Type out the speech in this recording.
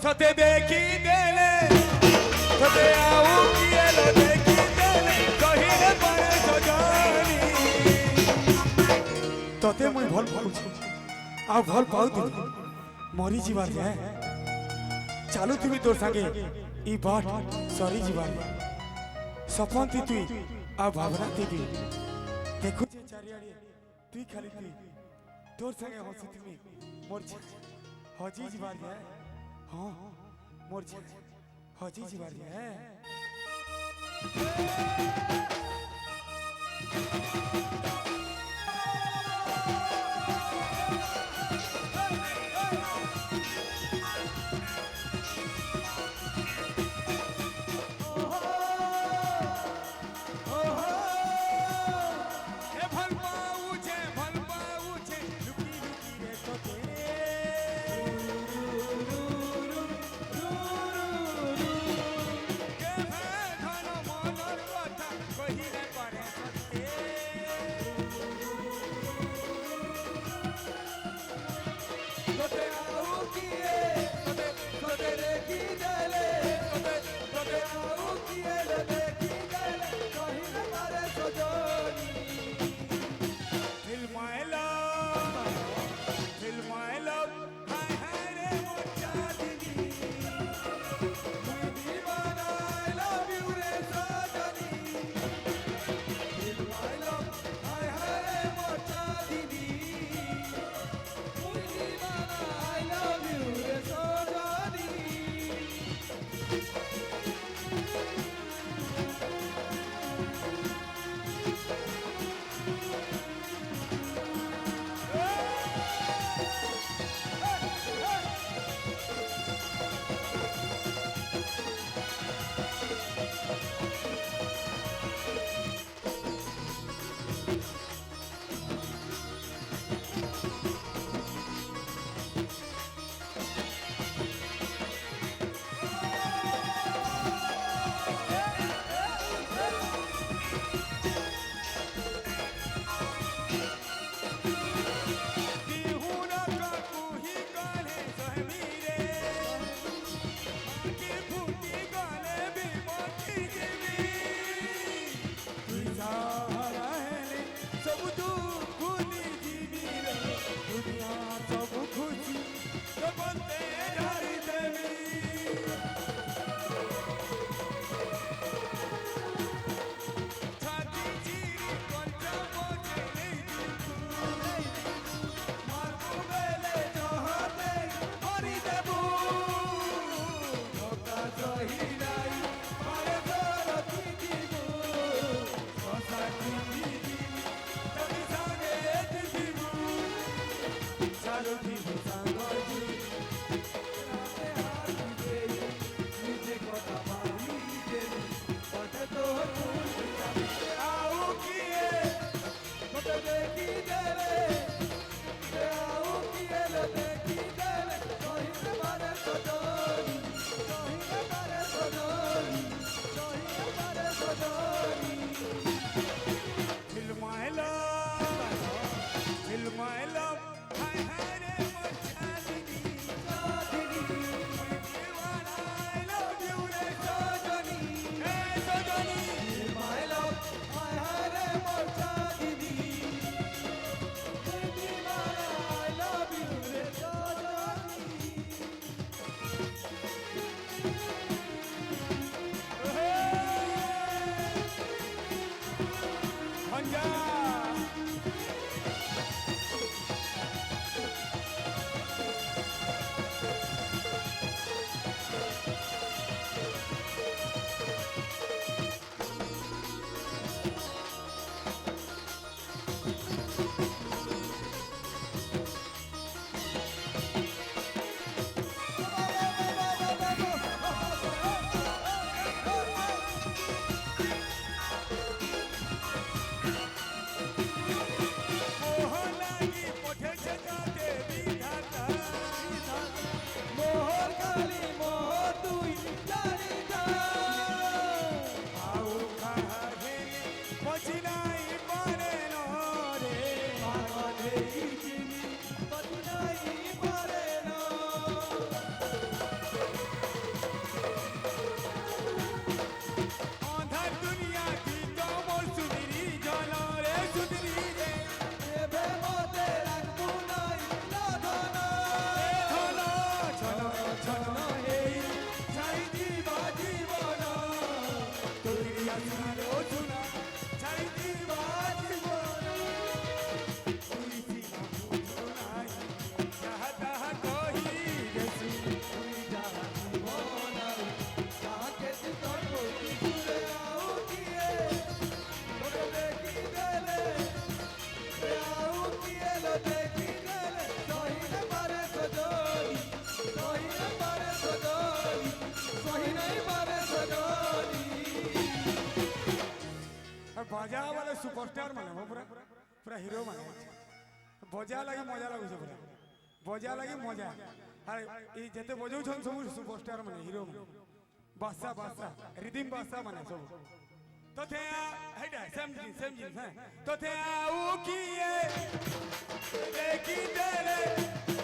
তোতে দেখি দেলে তোতে আউ কিয়েলো দেখি দেলে কহিলে পারে সজনী তোতে মুই ভাল পাউছি আউ ভাল পাউଥିଲି মরি ଯିବାର ଯେ ଚାଲୁଥିବି ତୋର ସାଙ୍ଗେ ଇ ବାଟ ସରି ଯିବାର ସପନ୍ତି ତୁଇ ଆଉ ଭାବନା ଥିବି ଦେଖୁଛେ ଚାରିଆଡ଼େ ତୁଇ ଖାଲି ତୁଇ ତୋର ସାଙ୍ଗେ ହସୁଥିବି ମୋର ହଜି ଯିବାର ଯେ ହଁ ମୋର ହଜି ଯିବାର ଯେ সুপারস্টার মানে পুরা পুরা হিরো মানে বজা লাগে মজা লাগুছে পুরা বজা লাগে মজা আর এই যেতে বজাউছন সব সুপারস্টার মানে হিরো মানে বাদশা বাদশা রিদিম বাদশা মানে সব তো थे हेडा सेम जिन हां तो थे आउ किए देखी तेरे